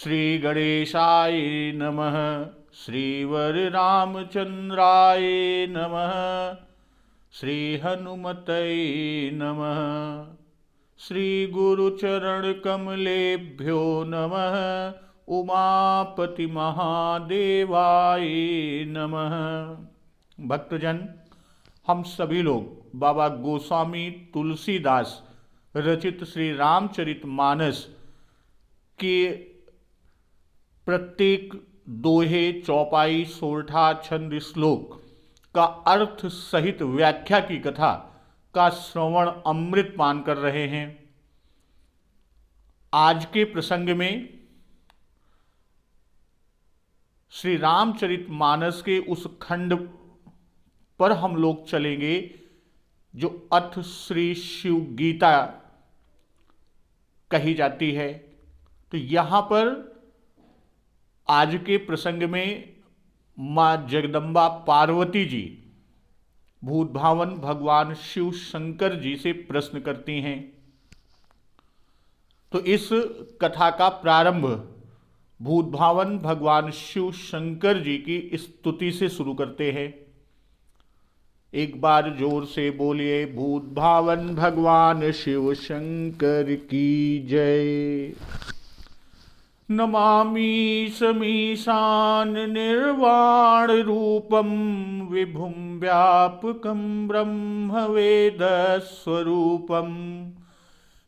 श्री गणेशाय नमः। श्री वररामचंद्राय नमः। श्री हनुमतये नमः। श्री गुरुचरण कमलेभ्यो नमः। उमापति महादेवाय नमः। भक्तजन, हम सभी लोग बाबा गोस्वामी तुलसीदास रचित श्री रामचरितमानस के प्रत्येक दोहे, चौपाई, सोरठा, छंद, श्लोक का अर्थ सहित व्याख्या की कथा का श्रवण अमृत पान कर रहे हैं। आज के प्रसंग में श्री रामचरितमानस के उस खंड पर हम लोग चलेंगे जो अथ श्री शिव गीता कही जाती है। तो यहां पर आज के प्रसंग में मां जगदम्बा पार्वती जी भूतभावन भगवान शिव शंकर जी से प्रश्न करती हैं। तो इस कथा का प्रारंभ भूतभावन भगवान शिव शंकर जी की स्तुति से शुरू करते हैं। एक बार जोर से बोलिए, भूतभावन भगवान शिव शंकर की जय। नमामि समीशान निर्वाण रूपम विभुम व्यापकम ब्रह्म वेद स्वरूपम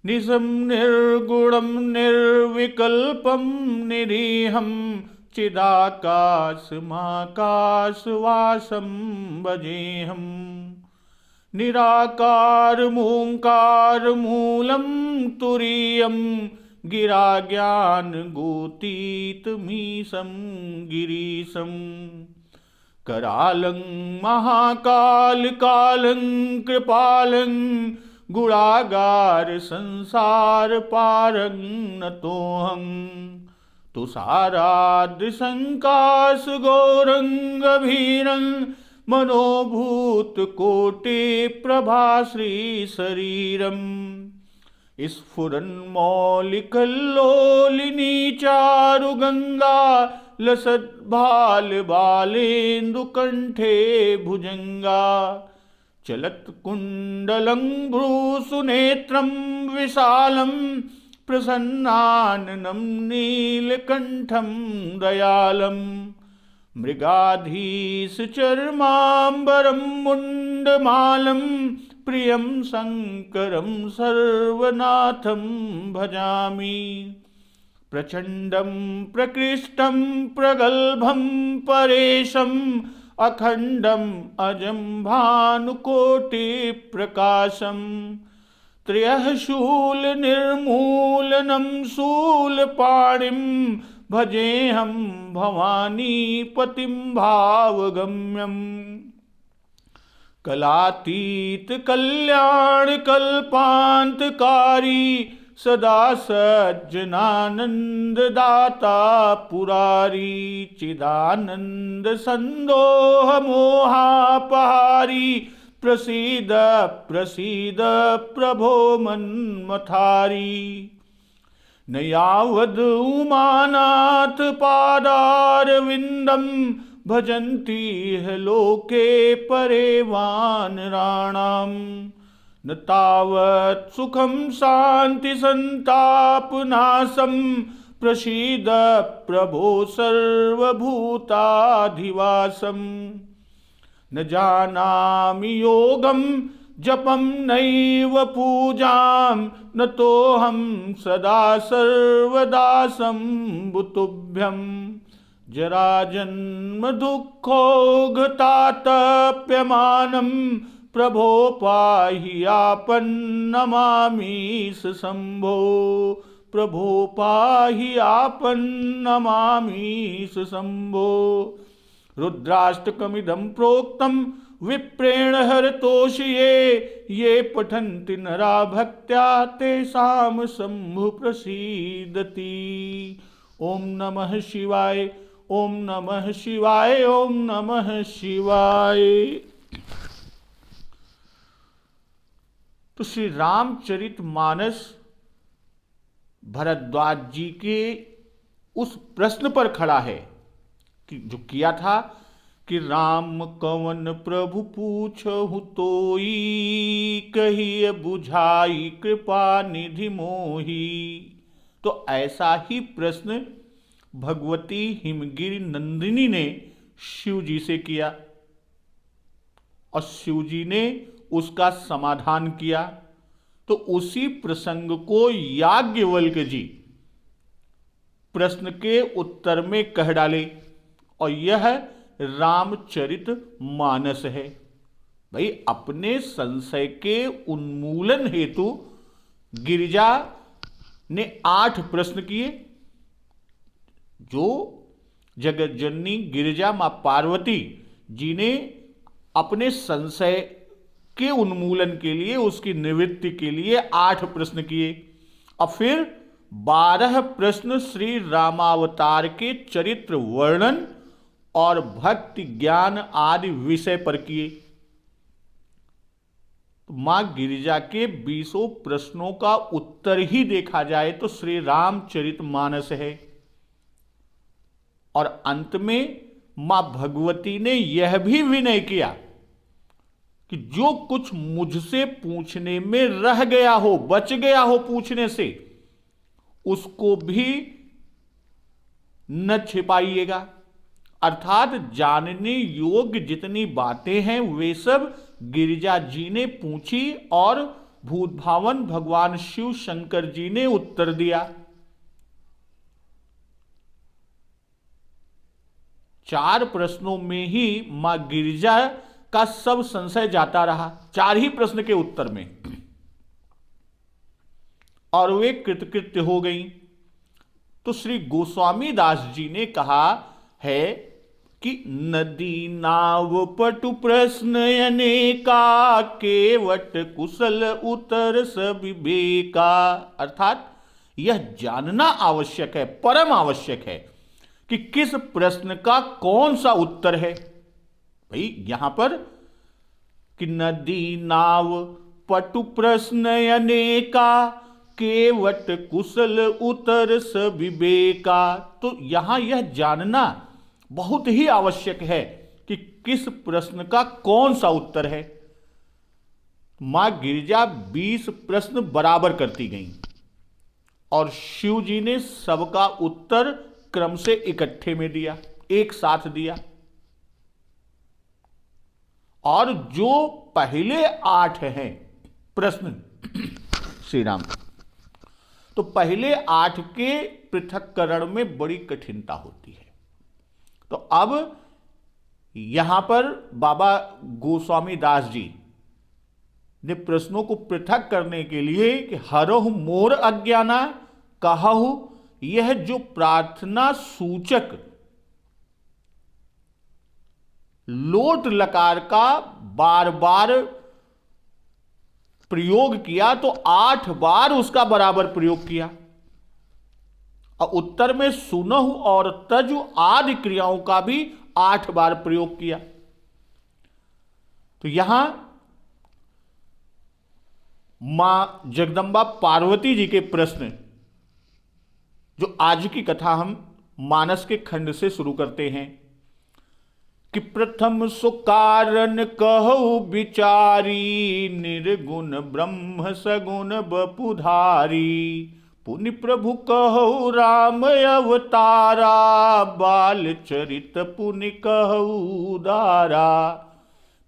निजं निर्गुणं निर्विकल्पं निरीहं चिदाकाशमाकाशवासं भजेऽहं। निराकारमोङ्कारमूलं तुरीयं गिराज्ञानगोतीतमीशं गिरीशं। करालं महाकालकालं कृपालं गुणागार संसार पारं नतोऽहं। तुषाराद्रि संकाश गौरंगभीरं मनोभूत कोटि प्रभाश्री शरीरम्। स्फुरन्मौलिकल्लोलिनी चारुगंगा लसद्भाल बालेन्दुकण्ठे भुजंगा। चलत्कुण्डलं भ्रूसुनेत्रं विशालं प्रसन्नाननं नीलकण्ठं दयालं। मृगाधीशचर्माम्बरं मुण्डमालं प्रियं शङ्करं सर्वनाथं भजामि। प्रचण्डं प्रकृष्टं प्रगल्भं परेशम् अखण्डम् अजं भानुकोटिप्रकाशम्। त्रयः शूलनिर्मूलनं शूलपाणिं भजेऽहं भवानीपतिं भावगम्यम्। कलातीत कल्याणकल्पान्तकारी सदा सज्जनानन्ददाता पुरारी। चिदानन्द सन्दोह मोहापहारी प्रसीद प्रसीद प्रभो मन्मथारी। न यावद् उमानाथ पादारविन्दं भजन्ति ह लोके परे वानराणाम्। न तावत् सुखं शान्ति संतापनाशं प्रसीद प्रभो सर्वभूताधिवासम्। न जानामि योगं जपं नैव पूजां न तोऽहं सदा सर्वदा शम्भुतुभ्यं। जराजन्म दुःखोऽघतातप्यमानं प्रभो पाहि आपन्नमामीश शम्भो। प्रभो पाहि आपन्नमामीश शम्भो। रुद्राष्टकमिदं प्रोक्तं विप्रेण हरतोषिये। ये पठन्ति नरा भक्त्या तेषां शम्भु प्रसीदति। ओम नमः शिवाय, ओम नमः शिवाय, ओम नमः शिवाय। तो श्री रामचरितमानस भरद्वाज जी के उस प्रश्न पर खड़ा है कि जो किया था कि राम कवन प्रभु पूछहु तोई, कहिए बुझाई कृपा निधि मोही। तो ऐसा ही प्रश्न भगवती हिमगिरि नंदिनी ने शिव जी से किया और शिव जी ने उसका समाधान किया। तो उसी प्रसंग को याज्ञवल्क्य जी प्रश्न के उत्तर में कह डाले और यह रामचरित मानस है। भाई, अपने संशय के उन्मूलन हेतु गिरिजा ने 8 प्रश्न किए, जो जगत जननी गिरिजा मां पार्वती जी ने अपने संशय के उन्मूलन के लिए, उसकी निवृत्ति के लिए 8 प्रश्न किए और फिर 12 प्रश्न श्री रामावतार के चरित्र वर्णन और भक्ति ज्ञान आदि विषय पर किए। मां गिरिजा के 20 प्रश्नों का उत्तर ही देखा जाए तो श्री रामचरितमानस है। और अंत में मां भगवती ने यह भी विनय किया कि जो कुछ मुझसे पूछने में रह गया हो, बच गया हो पूछने से, उसको भी न छिपाइएगा। अर्थात जानने योग्य जितनी बातें हैं वे सब गिरिजा जी ने पूछी और भूतभावन भगवान शिव शंकर जी ने उत्तर दिया। 4 प्रश्नों में ही मां गिरिजा का सब संशय जाता रहा, 4 ही प्रश्न के उत्तर में, और वे कृतकृत्य हो गई। तो श्री गोस्वामी दास जी ने कहा है कि नदी नाव पटु प्रश्न अनेका, केवट कुशल उत्तर सब विवेका। अर्थात यह जानना आवश्यक है, परम आवश्यक है कि किस प्रश्न का कौन सा उत्तर है। भाई, यहां पर कि नदी नाव पटु प्रश्न अनेका, केवट कुशल उत्तर सब विवेका। तो यहां यह जानना बहुत ही आवश्यक है कि किस प्रश्न का कौन सा उत्तर है। मां गिरिजा 20 प्रश्न बराबर करती गईं और शिव जी ने सबका उत्तर क्रम से इकट्ठे में दिया, एक साथ दिया। और जो पहले 8 हैं प्रश्न श्री राम, तो पहले 8 के पृथक्करण में बड़ी कठिनता होती है। तो अब यहां पर बाबा गोस्वामी दास जी ने प्रश्नों को पृथक करने के लिए कि हरहु मोर अज्ञाना कहहु, यह जो प्रार्थना सूचक लोट लकार का बार बार प्रयोग किया तो 8 बार उसका बराबर प्रयोग किया और उत्तर में सुनहु और तजु आदि क्रियाओं का भी 8 बार प्रयोग किया। तो यहां मां जगदंबा पार्वती जी के प्रश्न, जो आज की कथा हम मानस के खंड से शुरू करते हैं कि प्रथम सुकारण कहु विचारी, निर्गुण ब्रह्म सगुण बपुधारी, पुनि प्रभु कहु राम अवतारा, बाल चरित पुनि कहु उदारा।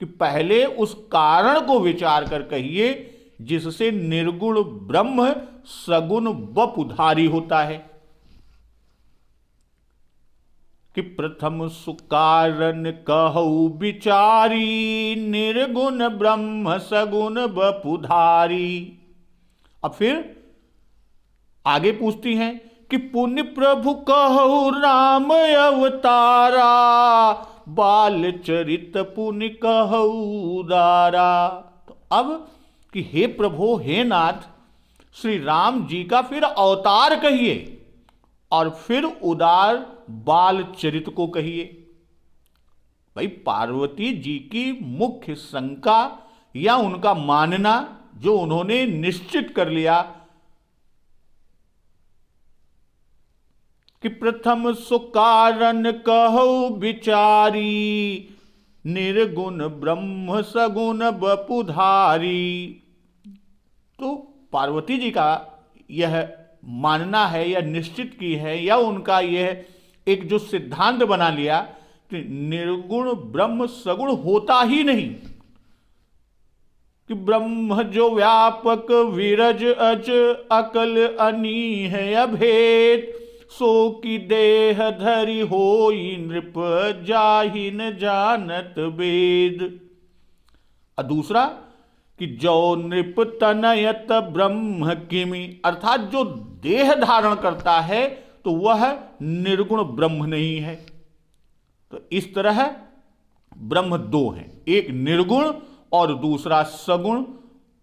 कि पहले उस कारण को विचार कर कहिए जिससे निर्गुण ब्रह्म सगुण बपुधारी होता है। कि प्रथम सुकारण कहु विचारी, निर्गुण ब्रह्म सगुण बपुधारी। अब फिर आगे पूछती हैं कि पुण्य प्रभु कहु राम अवतारा, बाल चरित पुण्य कहु उदारा। तो अब कि हे प्रभु, हे नाथ, श्री राम जी का फिर अवतार कहिए और फिर उदार बाल चरित को कहिए। भाई, पार्वती जी की मुख्य शंका या उनका मानना जो उन्होंने निश्चित कर लिया कि प्रथम सुकारण कहो विचारी, निर्गुण ब्रह्म सगुण बपुधारी। तो पार्वती जी का यह मानना है या निश्चित की है या उनका यह एक जो सिद्धांत बना लिया कि निर्गुण ब्रह्म सगुण होता ही नहीं, कि ब्रह्म जो व्यापक विरज अज अकल अनीह अभेद, सो की देह धरि होई नृप जाहि न जानत वेद। और दूसरा कि जो नृप तनयत ब्रह्म किमि, अर्थात जो देह धारण करता है तो वह निर्गुण ब्रह्म नहीं है। तो इस तरह ब्रह्म दो हैं, एक निर्गुण और दूसरा सगुण।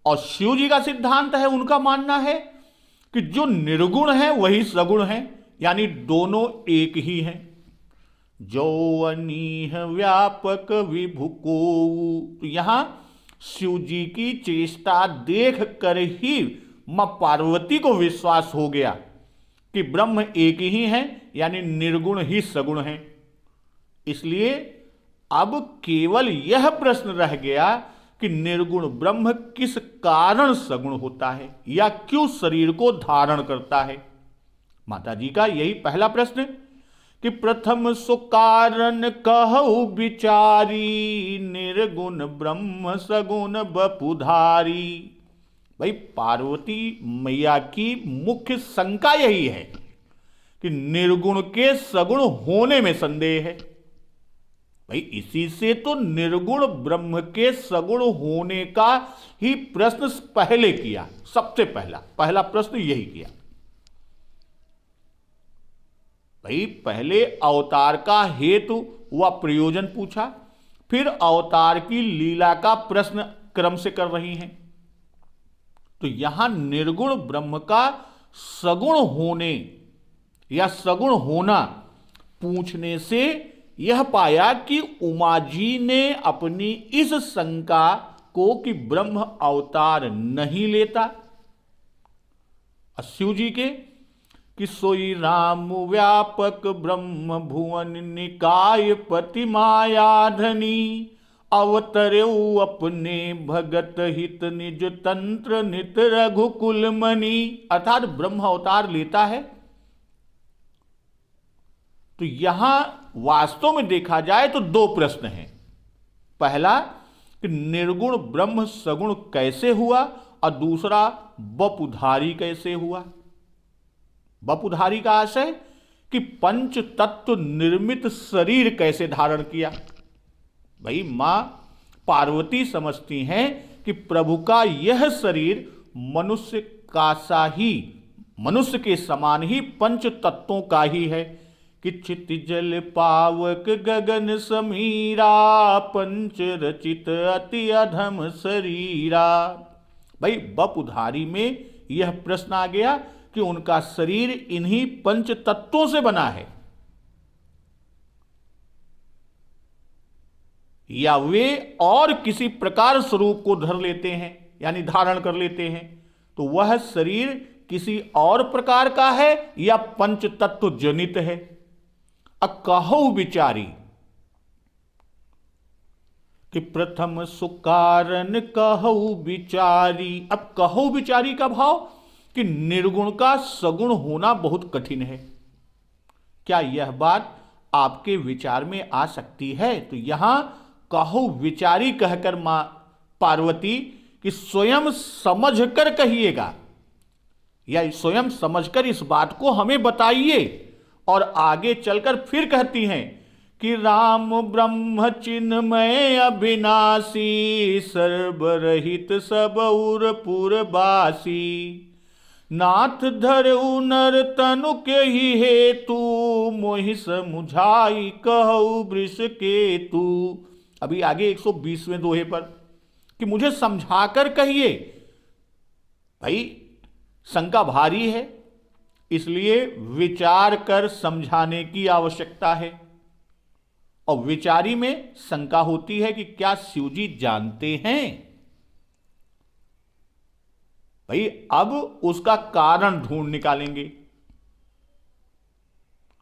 और शिव जी का सिद्धांत है, उनका मानना है कि जो निर्गुण है वही सगुण है, यानी दोनों एक ही हैं। जो अनीह व्यापक विभु को, तो यहां शिव जी की चेष्टा देख कर ही मां पार्वती को विश्वास हो गया कि ब्रह्म एक ही है, यानी निर्गुण ही सगुण है। इसलिए अब केवल यह प्रश्न रह गया कि निर्गुण ब्रह्म किस कारण सगुण होता है या क्यों शरीर को धारण करता है। माता जी का यही पहला प्रश्न कि प्रथम सुकारण कहु विचारी, निर्गुण ब्रह्म सगुण बपुधारी। भाई पार्वती मैया की मुख्य शंका यही है कि निर्गुण के सगुण होने में संदेह है। भाई इसी से तो निर्गुण ब्रह्म के सगुण होने का ही प्रश्न पहले किया, सबसे पहला प्रश्न यही किया। भाई पहले अवतार का हेतु व प्रयोजन पूछा, फिर अवतार की लीला का प्रश्न क्रम से कर रही हैं। तो यहां निर्गुण ब्रह्म का सगुण होने या सगुण होना पूछने से यह पाया कि उमा जी ने अपनी इस शंका को कि ब्रह्म अवतार नहीं लेता, शिव जी के कि सोई राम व्यापक ब्रह्म भुवन निकाय पति मायाधनी, अवतरे अपने भगत हित निज तंत्र नित रघुकुल मणि। अर्थात ब्रह्म अवतार लेता है। तो यहां वास्तव में देखा जाए तो दो प्रश्न हैं। पहला कि निर्गुण ब्रह्म सगुण कैसे हुआ, और दूसरा बपुधारी कैसे हुआ। बपुधारी का आशय कि पंच तत्व निर्मित शरीर कैसे धारण किया। भाई मां पार्वती समझती हैं कि प्रभु का यह शरीर मनुष्य का सा ही, मनुष्य के समान ही पंच तत्वों का ही है कि चित जल पावक गगन समीरा, पंच रचित अति अधम शरीरा। भाई बपुधारी में यह प्रश्न आ गया कि उनका शरीर इन्हीं पंच तत्वों से बना है या वे और किसी प्रकार स्वरूप को धर लेते हैं, यानी धारण कर लेते हैं। तो वह शरीर किसी और प्रकार का है या पंच तत्व जनित है। कहो विचारी कि प्रथम सुकारण कहो विचारी। अब कहो विचारी का भाव कि निर्गुण का सगुण होना बहुत कठिन है। क्या यह बात आपके विचार में आ सकती है? तो यहां कहो विचारी कहकर मां पार्वती कि स्वयं समझकर कहिएगा या स्वयं समझकर इस बात को हमें बताइए। और आगे चलकर फिर कहती हैं कि राम ब्रह्म चिन्मय अविनाशी, सर्वरहित सब उर पुरबासी, नाथ धरऊ नर तनु के ही हेतु, मोहि समुझाई कहऊ वृष केतु। अभी आगे 120वें दोहे पर कि मुझे समझाकर कहिए। भाई शंका भारी है, इसलिए विचार कर समझाने की आवश्यकता है। और विचारी में शंका होती है कि क्या शिवजी जानते हैं। भाई अब उसका कारण ढूंढ निकालेंगे।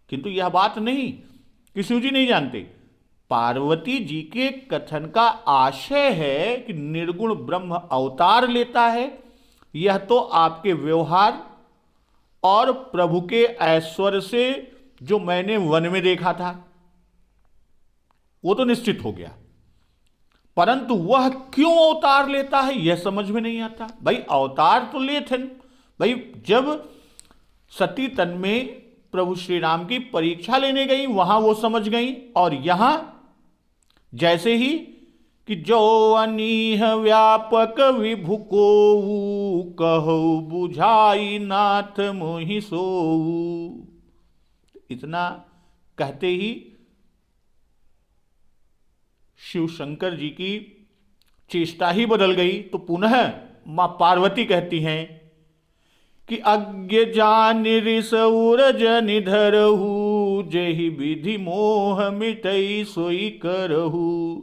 किंतु यह बात नहीं कि शिव जी नहीं जानते। पार्वती जी के कथन का आशय है कि निर्गुण ब्रह्म अवतार लेता है, यह तो आपके व्यवहार और प्रभु के ऐश्वर्य से जो मैंने वन में देखा था वो तो निश्चित हो गया, परंतु वह क्यों अवतार लेता है यह समझ में नहीं आता। भाई अवतार तो ले थे, भाई जब सती तन में प्रभु श्री राम की परीक्षा लेने गई वहां वो समझ गई, और यहां जैसे ही कि जो अनीह व्यापक विभु को कहो बुझाई नाथ मोहि सोऊ, इतना कहते ही शिव शंकर जी की चेष्टा ही बदल गई। तो पुनः मां पार्वती कहती हैं कि अज्ञ जान ऋष उरज निधरहु, जहि विधि मोह मिटई सोई करहु।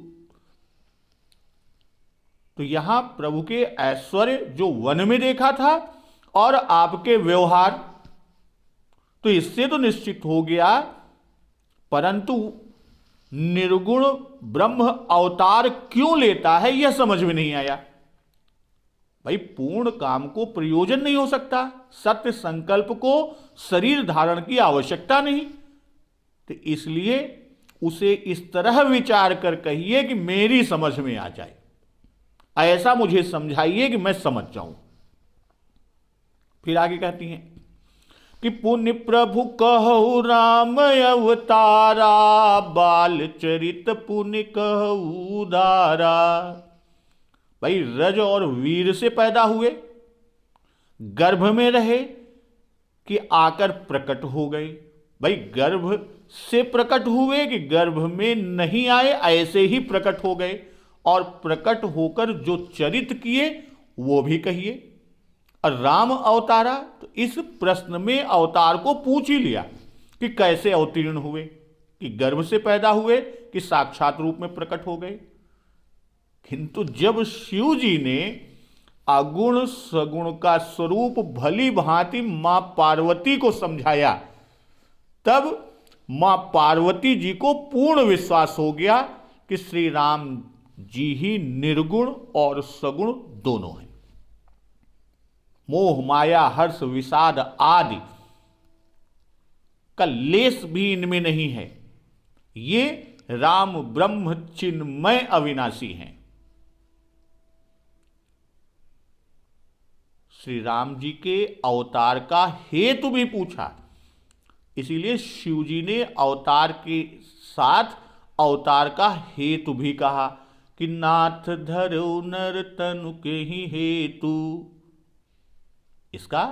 तो यहां प्रभु के ऐश्वर्य जो वन में देखा था और आपके व्यवहार, तो इससे तो निश्चित हो गया, परंतु निर्गुण ब्रह्म अवतार क्यों लेता है यह समझ में नहीं आया। भाई पूर्ण काम को प्रयोजन नहीं हो सकता, सत्य संकल्प को शरीर धारण की आवश्यकता नहीं, तो इसलिए उसे इस तरह विचार कर कहिए कि मेरी समझ में आ जाए, ऐसा मुझे समझाइए कि मैं समझ जाऊं। फिर आगे कहती हैं कि पुण्य प्रभु कहु राम अवतारा, बाल चरित पुण्य कहु उदारा। भाई रज और वीर से पैदा हुए, गर्भ में रहे कि आकर प्रकट हो गए। भाई गर्भ से प्रकट हुए कि गर्भ में नहीं आए, ऐसे ही प्रकट हो गए, और प्रकट होकर जो चरित किए वो भी कहिए। और राम अवतारा, तो इस प्रश्न में अवतार को पूछ ही लिया कि कैसे अवतीर्ण हुए, कि गर्भ से पैदा हुए कि साक्षात रूप में प्रकट हो गए। किंतु जब शिव जी ने अगुण सगुण का स्वरूप भली भांति मां पार्वती को समझाया, तब मां पार्वती जी को पूर्ण विश्वास हो गया कि श्री राम जी ही निर्गुण और सगुण दोनों हैं। मोह माया हर्ष विषाद आदि का लेस भी इनमें नहीं है, ये राम ब्रह्म चिन्मय अविनाशी हैं। श्री राम जी के अवतार का हेतु भी पूछा, इसीलिए शिव जी ने अवतार के साथ अवतार का हेतु भी कहा कि नाथ धरो नर तनु के ही हेतु। इसका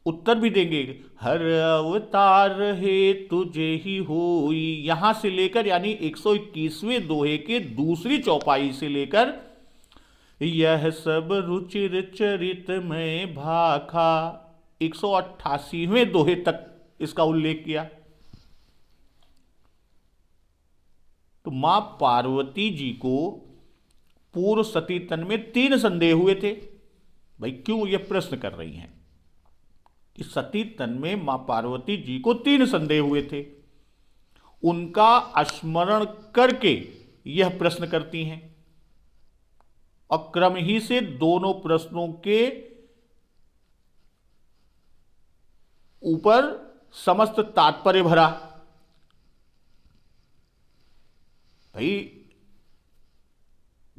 उत्तर भी देंगे, हर अवतार हेतु जे ही होई। यहां से लेकर यानी 121वें दोहे के दूसरी चौपाई से लेकर यह सब रुचिर चरित में भाखा 188वें दोहे तक इसका उल्लेख किया। तो मां पार्वती जी को पूर्व सती तन में 3 संदेह हुए थे। भाई क्यों यह प्रश्न कर रही हैं कि सती तन में मां पार्वती जी को 3 संदेह हुए थे, उनका स्मरण करके यह प्रश्न करती हैं, और क्रम ही से दोनों प्रश्नों के ऊपर समस्त तात्पर्य भरा। भाई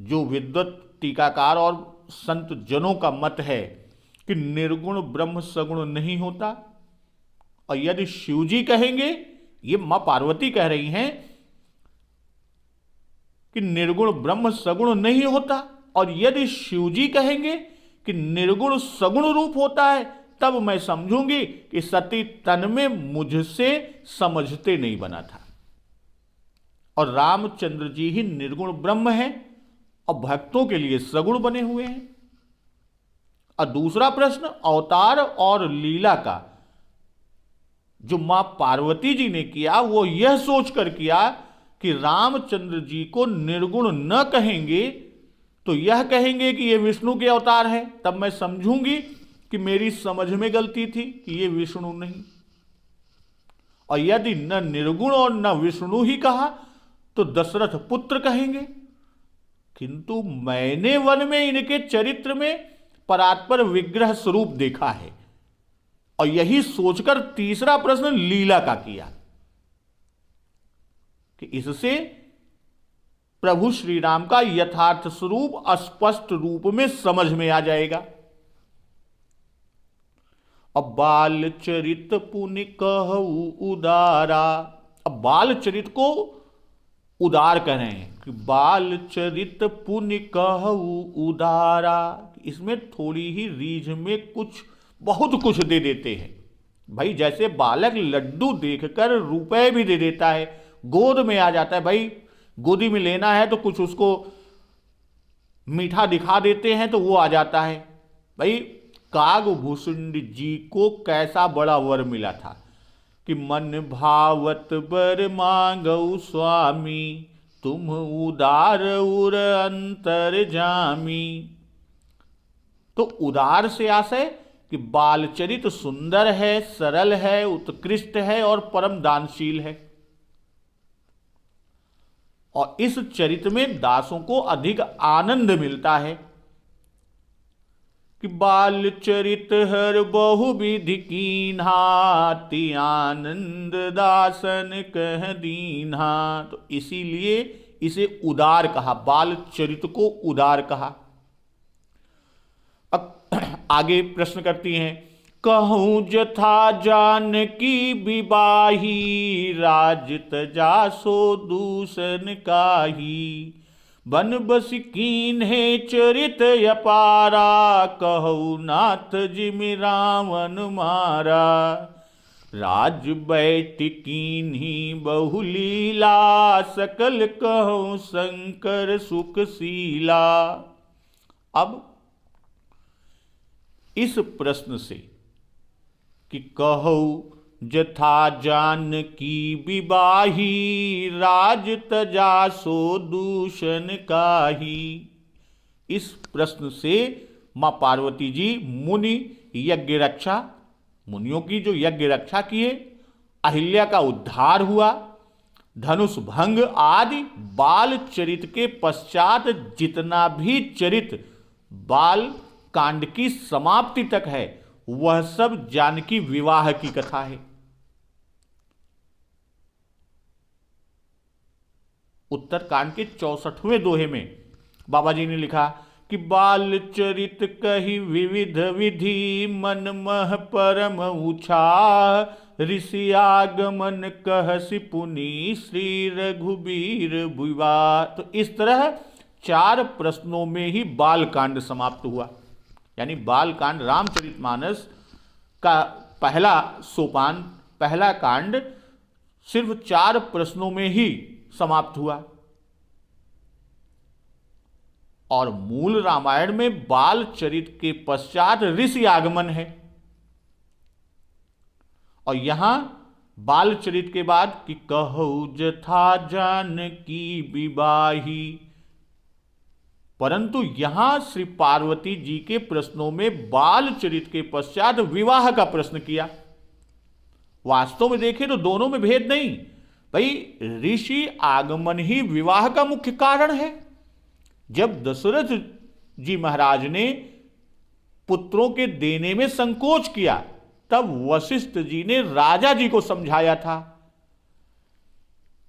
जो विद्वत टीकाकार और संत जनों का मत है कि निर्गुण ब्रह्म सगुण नहीं होता, और यदि शिव जी कहेंगे, ये मां पार्वती कह रही हैं कि निर्गुण ब्रह्म सगुण नहीं होता, और यदि शिव जी कहेंगे कि निर्गुण सगुण रूप होता है, तब मैं समझूंगी कि सती तन में मुझसे समझते नहीं बना था, और रामचंद्र जी ही निर्गुण ब्रह्म हैं और भक्तों के लिए सगुण बने हुए हैं। और दूसरा प्रश्न अवतार और लीला का जो मां पार्वती जी ने किया, वो यह सोचकर किया कि रामचंद्र जी को निर्गुण न कहेंगे तो यह कहेंगे कि ये विष्णु के अवतार हैं, तब मैं समझूंगी कि मेरी समझ में गलती थी कि ये विष्णु नहीं। और यदि न निर्गुण और न विष्णु ही कहा तो दशरथ पुत्र कहेंगे। किंतु मैंने वन में इनके चरित्र में परात्पर विग्रह स्वरूप देखा है। और यही सोचकर तीसरा प्रश्न लीला का किया कि इससे प्रभु श्री राम का यथार्थ स्वरूप स्पष्ट रूप में समझ में आ जाएगा। अब बाल चरित पुनि कहु उदारा। अब बाल चरित को उदार करें कि बाल चरित पुनि कहु उदारा। इसमें थोड़ी ही रीझ में कुछ बहुत कुछ दे देते हैं। भाई जैसे बालक लड्डू देखकर रुपए भी दे देता है, गोद में आ जाता है, भाई गोदी में लेना है तो कुछ उसको मीठा दिखा देते हैं तो वो आ जाता है। भाई कागभूषण जी को कैसा बड़ा वर मिला था कि मन भावत बर मांगौ स्वामी, तुम उदार उर अंतर जामी। तो उदार से आशय कि बालचरित सुंदर है, सरल है, उत्कृष्ट है और परम दानशील है। और इस चरित्र में दासों को अधिक आनंद मिलता है कि बाल चरित हर बहुविधि कीन्हा, ति आनंद दासन कह दीन्हा। तो इसीलिए इसे उदार कहा, बाल चरित को उदार कहा। अब आगे प्रश्न करती हैं, कहूँ जथा जानकी विवाही, राज तजा सो दूषण काही। बन बस कीन्हे चरित अपारा, कहु नाथ जिमि रावण मारा। राज बैठ कीन्ही बहुलीला, सकल कहु शंकर सुखशीला। अब इस प्रश्न से कि कहु जथा जानकी विवाही, राज तजा सो दूषण काही। इस प्रश्न से मां पार्वती जी मुनि यज्ञ रक्षा, मुनियों की जो यज्ञ रक्षा किए, अहिल्या का उद्धार हुआ, धनुष भंग आदि बाल चरित के पश्चात जितना भी चरित बाल कांड की समाप्ति तक है वह सब जानकी विवाह की कथा है। उत्तर कांड के 64वें दोहे में बाबा जी ने लिखा कि बाल चरित कही विविध विधि, मन मह परम उछाह। ऋषि आगमन कहसि पुनि, श्री रघुबीर विवाह। तो इस तरह 4 प्रश्नों में ही बाल कांड समाप्त हुआ। यानी बाल कांड रामचरितमानस का पहला सोपान, पहला कांड सिर्फ 4 प्रश्नों में ही समाप्त हुआ। और मूल रामायण में बाल चरित के पश्चात ऋषि आगमन है। और यहां बाल चरित के बाद कि कहु जथा जानकी विवाही, परंतु यहां श्री पार्वती जी के प्रश्नों में बाल चरित के पश्चात विवाह का प्रश्न किया। वास्तव में देखें तो दोनों में भेद नहीं। भाई ऋषि आगमन ही विवाह का मुख्य कारण है। जब दशरथ जी महाराज ने पुत्रों के देने में संकोच किया तब वशिष्ठ जी ने राजा जी को समझाया था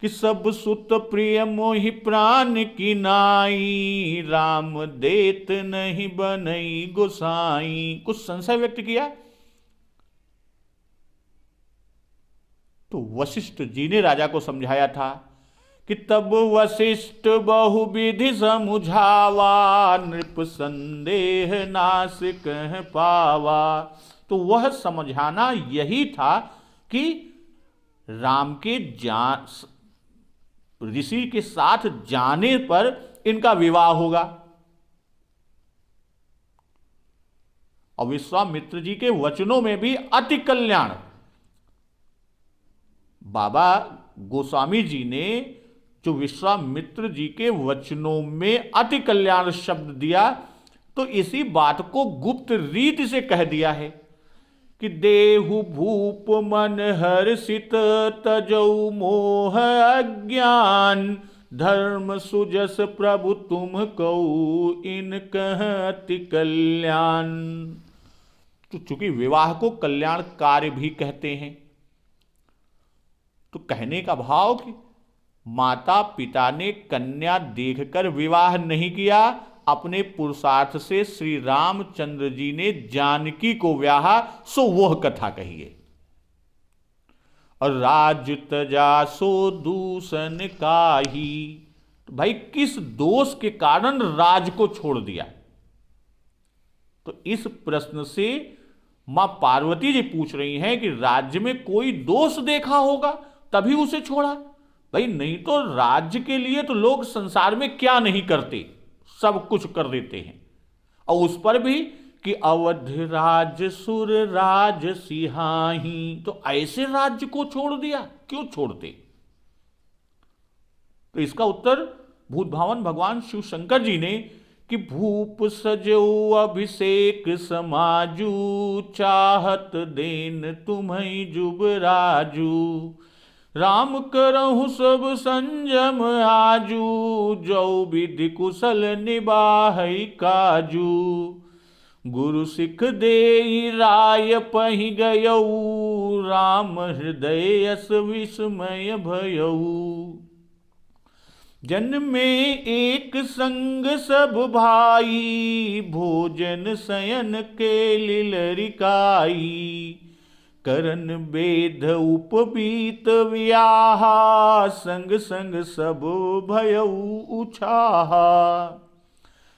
कि सब सुत प्रिय मोहि प्राण की नाई, राम देत नहीं बनई गोसाई। कुछ संशय व्यक्त किया तो वशिष्ठ जी ने राजा को समझाया था कि तब वशिष्ठ बहुविधि समुझावा, नृप संदेह नाश कह पावा। तो वह समझाना यही था कि राम के ऋषि के साथ जाने पर इनका विवाह होगा। और विश्वामित्र जी के वचनों में भी अति कल्याण, बाबा गोस्वामी जी ने जो विश्वामित्र जी के वचनों में अति कल्याण शब्द दिया तो इसी बात को गुप्त रीति से कह दिया है कि देहु भूप मन हर्षित तजौ मोह अज्ञान, धर्म सुजस प्रभु तुम कऊ इन कहति कल्याण। तो चूंकि विवाह को कल्याण कार्य भी कहते हैं, तो कहने का भाव कि माता पिता ने कन्या देखकर विवाह नहीं किया, अपने पुरुषार्थ से श्री रामचंद्र जी ने जानकी को ब्याहा, सो वह कथा कहिए। और राज तजा सो दूषण काहि, तो भाई किस दोष के कारण राज को छोड़ दिया? तो इस प्रश्न से मां पार्वती जी पूछ रही हैं कि राज्य में कोई दोष देखा होगा तभी उसे छोड़ा। भाई नहीं तो राज्य के लिए तो लोग संसार में क्या नहीं करते, सब कुछ कर देते हैं। और उस पर भी कि अवध राज सुर राज सिहाही, तो ऐसे राज्य को छोड़ दिया, क्यों छोड़ते? तो इसका उत्तर भूत भावन भगवान शिव शंकर जी ने कि भूप सजो अभिषेक समाजू, चाहत देन तुम्हें जुबराजू, राम करहु सब संजम आजू, जो विधि कुशल निबाहै काजू, गुरु सिख देई राय पहि गयऊ, राम हृदय अस विस्मय भयऊ, जन्म में एक संग सब भाई, भोजन शयन के लिलरिकाई, करन वेद उपबीत व्याहा, संग संग सब भयऊ उछाहा,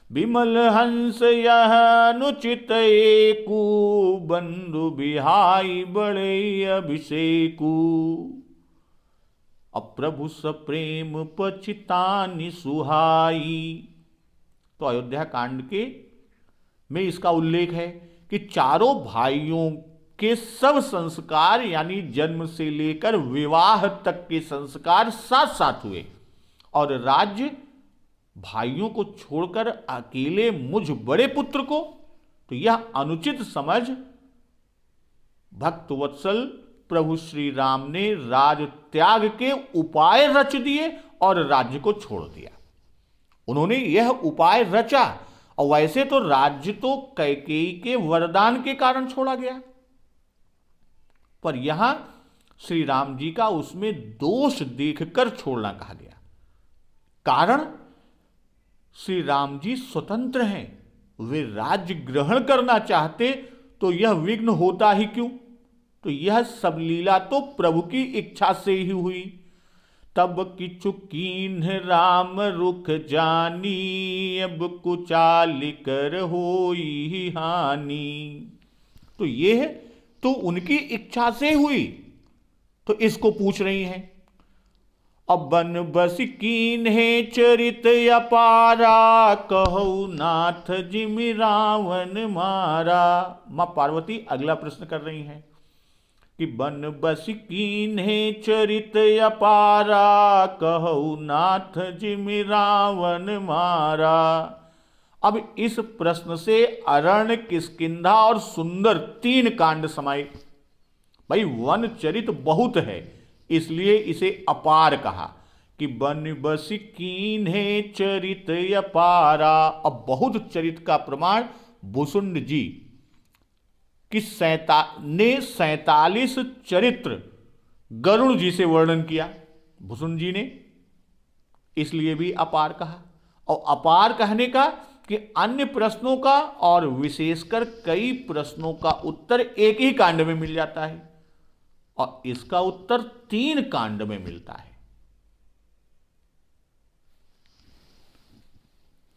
विमल हंस यह अनुचित एकू, बंधु बिहाई बड़े अभिषेकू, अप्रभु सप्रेम पचितानि सुहाई। तो अयोध्या कांड के में इसका उल्लेख है कि चारों भाइयों के सब संस्कार यानी जन्म से लेकर विवाह तक के संस्कार साथ साथ हुए, और राज्य भाइयों को छोड़कर अकेले मुझ बड़े पुत्र को, तो यह अनुचित समझ भक्त वत्सल प्रभु श्री राम ने राज त्याग के उपाय रच दिए और राज्य को छोड़ दिया। उन्होंने यह उपाय रचा, और वैसे तो राज्य तो कैकेयी के वरदान के कारण छोड़ा गया, पर यहां श्री राम जी का उसमें दोष देखकर छोड़ना कहा गया। कारण श्री राम जी स्वतंत्र हैं, वे राज्य ग्रहण करना चाहते तो यह विघ्न होता ही क्यों? तो यह सब लीला तो प्रभु की इच्छा से ही हुई। तब किछु कीन्ह राम रुख जानी, अब कुचाल कर होई हानि। तो यह तो उनकी इच्छा से हुई, तो इसको पूछ रही हैं। अब बन बस कीन्हे चरित अपारा, कहु नाथ जिमि रावण मारा। मां पार्वती अगला प्रश्न कर रही हैं कि बन बस कीन्हे चरित अपारा, कहु नाथ जिमि रावण मारा। अब इस प्रश्न से अरण्य, किष्किंधा और सुंदर 3 कांड समाये। भाई वन चरित बहुत है, इसलिए इसे अपार कहा कि बन बस कीन्हे चरित अपारा। अब बहुत चरित का प्रमाण भुसुंड जी की 47 चरित्र गरुण जी से वर्णन किया भुसुंड जी ने, इसलिए भी अपार कहा। और अपार कहने का कि अन्य प्रश्नों का और विशेषकर कई प्रश्नों का उत्तर एक ही कांड में मिल जाता है, और इसका उत्तर 3 कांड में मिलता है।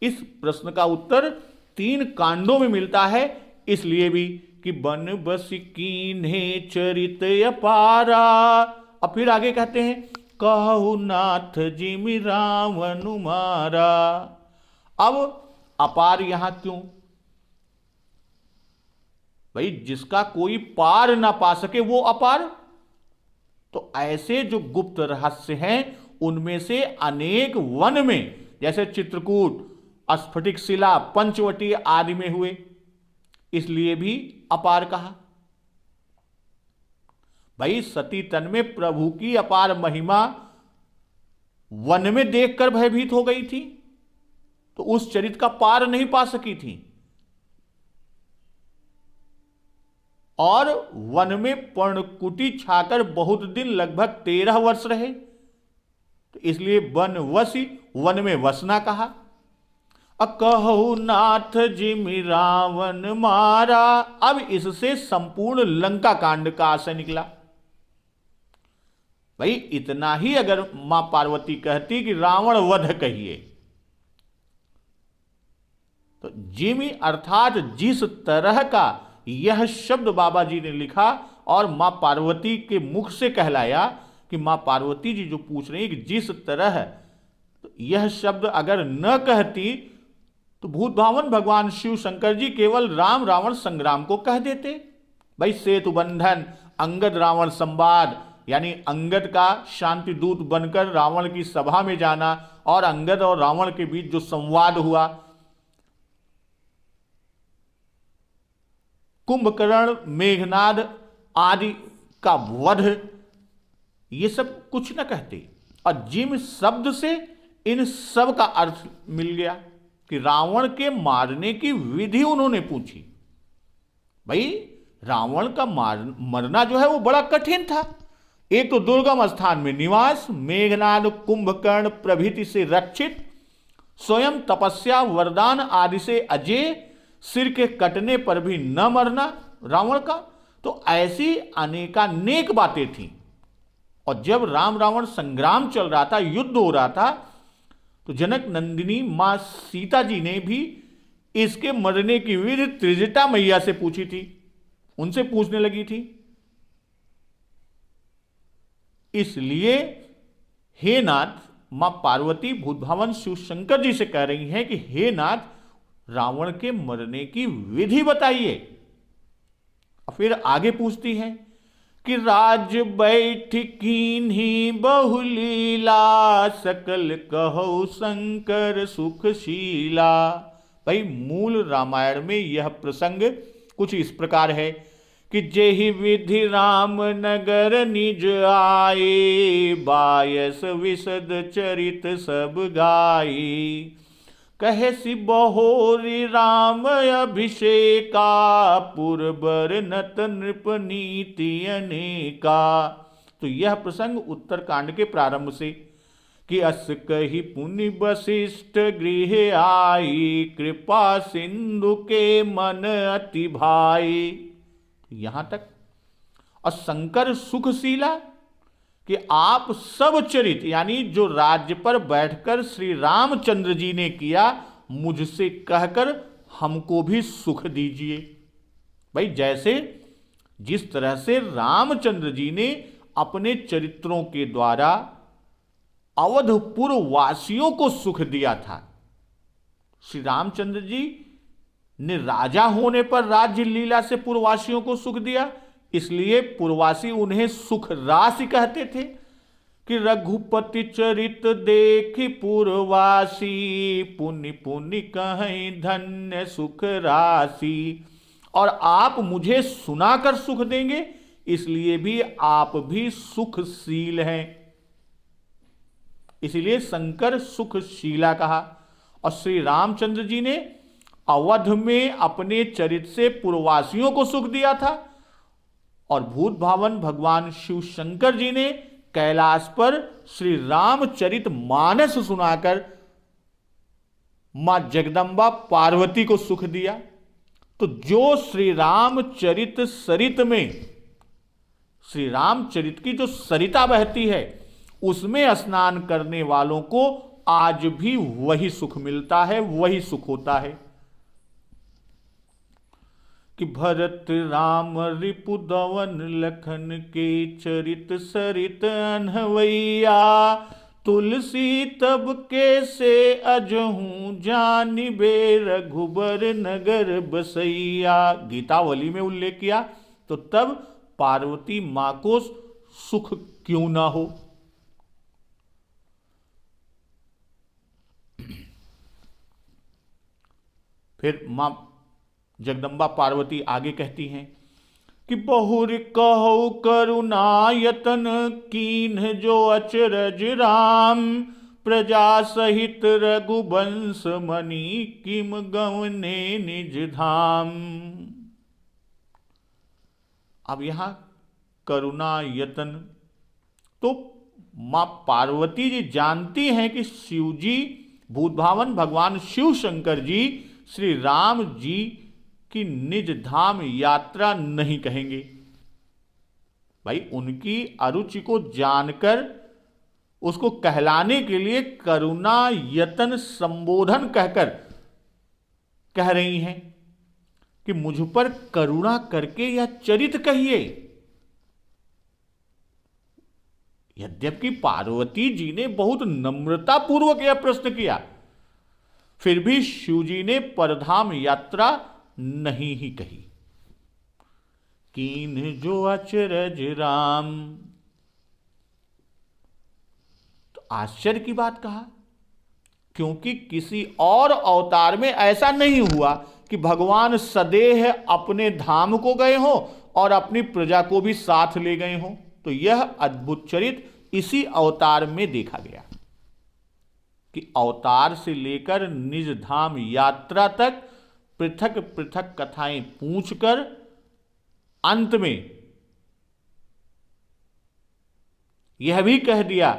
इस प्रश्न का उत्तर 3 कांडों में मिलता है, इसलिए भी कि बन बस कीन्हे चरित अपारा। अब फिर आगे कहते हैं कहु नाथ जिमि रावण मारा। अब अपार यहां क्यों? भाई जिसका कोई पार ना पा सके वो अपार। तो ऐसे जो गुप्त रहस्य हैं उनमें से अनेक वन में, जैसे चित्रकूट, स्फटिक शिला, पंचवटी आदि में हुए, इसलिए भी अपार कहा। भाई सती तन में प्रभु की अपार महिमा वन में देखकर भयभीत हो गई थी, तो उस चरित का पार नहीं पा सकी थी, और वन में पर्णकुटी छाकर बहुत दिन लगभग 13 वर्ष रहे, तो इसलिए वनवसी वन में वसना कहा। अकहु नाथ जिमि रावण मारा। अब इससे संपूर्ण लंका कांड का आशय निकला। भाई इतना ही अगर मां पार्वती कहती कि रावण वध कहिए, तो जिमि अर्थात जिस तरह का यह शब्द बाबा जी ने लिखा और मां पार्वती के मुख से कहलाया कि मां पार्वती जी जो पूछ रही कि जिस तरह, तो यह शब्द अगर न कहती तो भूत भावन भगवान शिव शंकर जी केवल राम रावण संग्राम को कह देते। भाई सेतु बंधन, अंगद रावण संवाद, यानी अंगद का शांति दूत बनकर रावण की सभा में जाना और अंगद और रावण के बीच जो संवाद हुआ, कुंभकर्ण, मेघनाद आदि का वध, ये सब कुछ न कहते। और जिम शब्द से इन सब का अर्थ मिल गया कि रावण के मारने की विधि उन्होंने पूछी। भाई रावण का मरना जो है वो बड़ा कठिन था। एक तो दुर्गम स्थान में निवास, मेघनाद, कुंभकर्ण प्रभृति से रक्षित, स्वयं तपस्या, वरदान आदि से अजय, सिर के कटने पर भी न मरना रावण का, तो ऐसी अनेकानेक बातें थीं। और जब राम रावण संग्राम चल रहा था, युद्ध हो रहा था, तो जनक नंदिनी मां सीता जी ने भी इसके मरने की विधि त्रिजटा मैया से पूछी थी, उनसे पूछने लगी थी। इसलिए हे नाथ, मां पार्वती भूत भावन शिव शंकर जी से कह रही हैं कि हे नाथ, रावण के मरने की विधि बताइए। फिर आगे पूछती हैं कि राज बैठ कीन्ही बहुलीला, सकल कहो शंकर सुखशीला। भाई मूल रामायण में यह प्रसंग कुछ इस प्रकार है कि जेहि विधि राम नगर निज आए, बायस विशद चरित सब गाई। कहे सि बहोरी राम अभिषेका, पुरबर नत नृप नीति अनेका। तो यह प्रसंग उत्तरकांड के प्रारंभ से कि अस कही पुनि वशिष्ठ गृह आई, कृपा सिंधु के मन अति भाई, यहां तक। और शंकर सुखशीला कि आप सब चरित, यानी जो राज्य पर बैठकर श्री रामचंद्र जी ने किया, मुझसे कहकर हमको भी सुख दीजिए। भाई जैसे जिस तरह से रामचंद्र जी ने अपने चरित्रों के द्वारा अवधपुर वासियों को सुख दिया था, श्री रामचंद्र जी ने राजा होने पर राज्य लीला से पुरवासियों को सुख दिया, इसलिए पुरवासी उन्हें सुख राशि कहते थे कि रघुपति चरित देखी पुरवासी, पुनि पुनि कहीं धन्य सुख राशि। और आप मुझे सुनाकर सुख देंगे, इसलिए भी आप भी सुखशील हैं, इसलिए शंकर सुखशीला कहा। और श्री रामचंद्र जी ने अवध में अपने चरित से पुरवासियों को सुख दिया था, और भूत भावन भगवान शिव शंकर जी ने कैलाश पर श्री रामचरित मानस सुनाकर मां जगदंबा पार्वती को सुख दिया। तो जो श्री रामचरित सरित में, श्री रामचरित की जो सरिता बहती है, उसमें स्नान करने वालों को आज भी वही सुख मिलता है, वही सुख होता है कि भरत राम रिपुदवन लखन के चरित सरित अनहवैया, तुलसी तब के से अजहूं जानिबे रघुबर नगर बसैया। गीतावली में उल्लेख किया, तो तब पार्वती मां को सुख क्यों ना हो। फिर मां जगदंबा पार्वती आगे कहती हैं कि बहुर कहो करुणायतन कीन्ह जो अचरज राम, प्रजा सहित रघुवंश मणि किम गवने निज धाम। अब यहां करुणा यतन, तो मां पार्वती जी जानती हैं कि शिव जी भूतभावन भगवान शिव शंकर जी श्री राम जी की निज धाम यात्रा नहीं कहेंगे। भाई उनकी अरुचि को जानकर उसको कहलाने के लिए करुणा यतन संबोधन कहकर कह रही हैं कि मुझ पर करुणा करके यह चरित कहिए। यद्यपि पार्वती जी ने बहुत नम्रता पूर्वक यह प्रश्न किया, फिर भी शिव जी ने परधाम यात्रा नहीं ही कही। कीन्ह जो अचरज राम, तो आश्चर्य की बात कहा, क्योंकि किसी और अवतार में ऐसा नहीं हुआ कि भगवान सदेह अपने धाम को गए हों और अपनी प्रजा को भी साथ ले गए हों। तो यह अद्भुत चरित इसी अवतार में देखा गया कि अवतार से लेकर निज धाम यात्रा तक पृथक पृथक कथाएं पूछकर अंत में यह भी कह दिया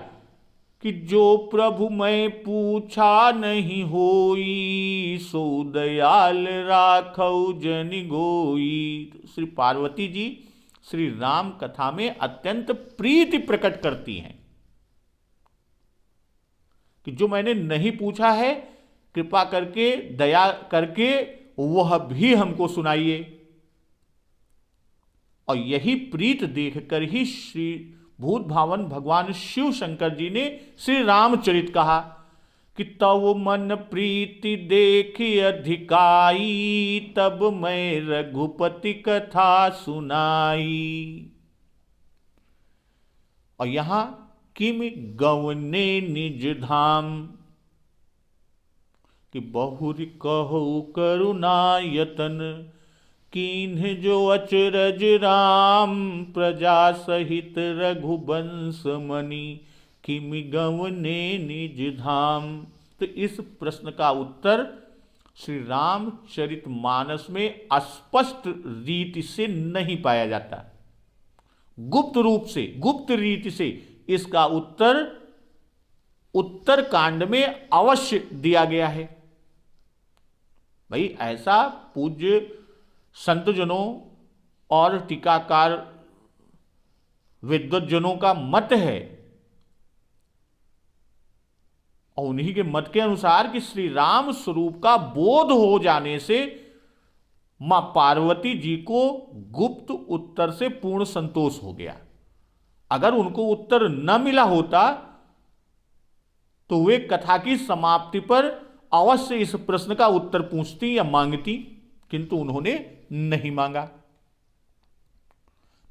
कि जो प्रभु मैं पूछा नहीं होई, सो दयाल राखौ जन गोई। तो श्री पार्वती जी श्री राम कथा में अत्यंत प्रीति प्रकट करती हैं कि जो मैंने नहीं पूछा है, कृपा करके दया करके वह भी हमको सुनाइए। और यही प्रीत देखकर ही श्री भूत भावन भगवान शिव शंकर जी ने श्री रामचरित कहा कि तव मन प्रीति देखी अधिकाई, तब मैं रघुपति कथा सुनाई। और यहां किम गवने निज धाम, कि बहुर कहो करुणायतन कीन्ह जो अचरज राम, प्रजा सहित रघुवंश मणि किम गवने निज धाम। तो इस प्रश्न का उत्तर श्री रामचरितमानस में स्पष्ट रीति से नहीं पाया जाता। गुप्त रूप से, गुप्त रीति से इसका उत्तर उत्तर कांड में अवश्य दिया गया है। भाई ऐसा पूज्य संतजनों और टीकाकार विद्वज्जनों का मत है, और उन्हीं के मत के अनुसार कि श्री राम स्वरूप का बोध हो जाने से मां पार्वती जी को गुप्त उत्तर से पूर्ण संतोष हो गया। अगर उनको उत्तर न मिला होता तो वे कथा की समाप्ति पर अवश्य इस प्रश्न का उत्तर पूछती या मांगती, किंतु उन्होंने नहीं मांगा।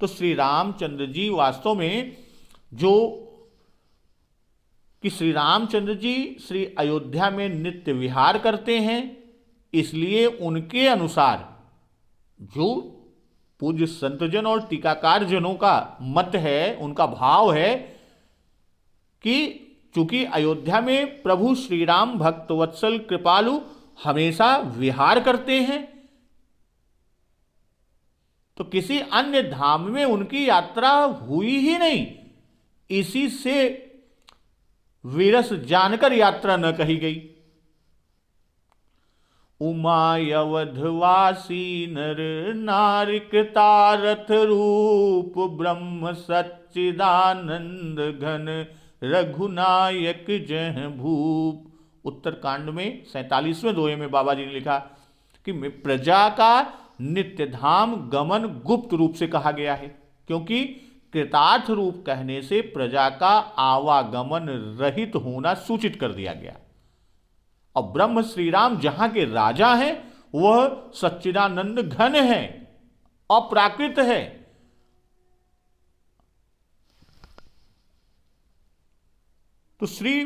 तो श्री रामचंद्र जी वास्तव में जो कि श्री रामचंद्र जी श्री अयोध्या में नित्य विहार करते हैं, इसलिए उनके अनुसार जो पूज्य संतजन और टीकाकार जनों का मत है, उनका भाव है कि चूंकि अयोध्या में प्रभु श्री राम भक्तवत्सल कृपालु हमेशा विहार करते हैं, तो किसी अन्य धाम में उनकी यात्रा हुई ही नहीं, इसी से विरस जानकर यात्रा न कही गई। उमायवधवासी नर नारी कृतारथ रूप, ब्रह्म सच्चिदानंद घन रघुनायक जह भूप। उत्तरकांड में 47वें दोहे में बाबा जी ने लिखा कि प्रजा का नित्य धाम गमन गुप्त रूप से कहा गया है, क्योंकि कृतार्थ रूप कहने से प्रजा का आवागमन रहित होना सूचित कर दिया गया। और ब्रह्म श्री राम जहां के राजा हैं वह सच्चिदानंद घन है, अप्राकृत है। तो श्री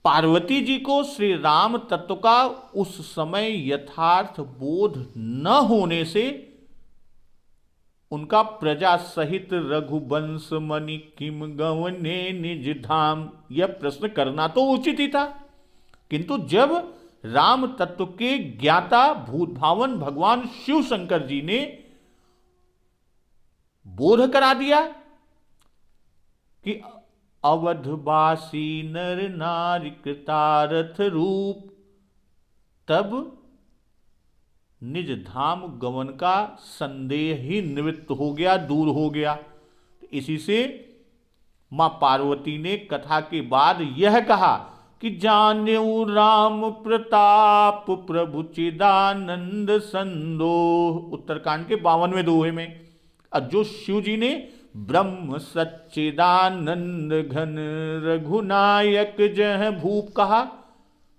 पार्वती जी को श्री राम तत्व का उस समय यथार्थ बोध न होने से उनका प्रजा सहित रघुवंश मणि किम गवने निज धाम, यह प्रश्न करना तो उचित ही था। किंतु जब राम तत्व के ज्ञाता भूतभावन भगवान शिव शंकर जी ने बोध करा दिया कि अवधवासी नर नारी कृतारथ रूप, तब निज धाम गमन का संदेह ही निवृत्त हो गया, दूर हो गया। इसी से मां पार्वती ने कथा के बाद यह कहा कि जान्यू राम प्रताप प्रभु चिदानंद संदोह, उत्तरकांड के 52वें दोहे में। अब जो शिव जी ने ब्रह्म सच्चिदानंद घन रघुनायक जह भूप कहा,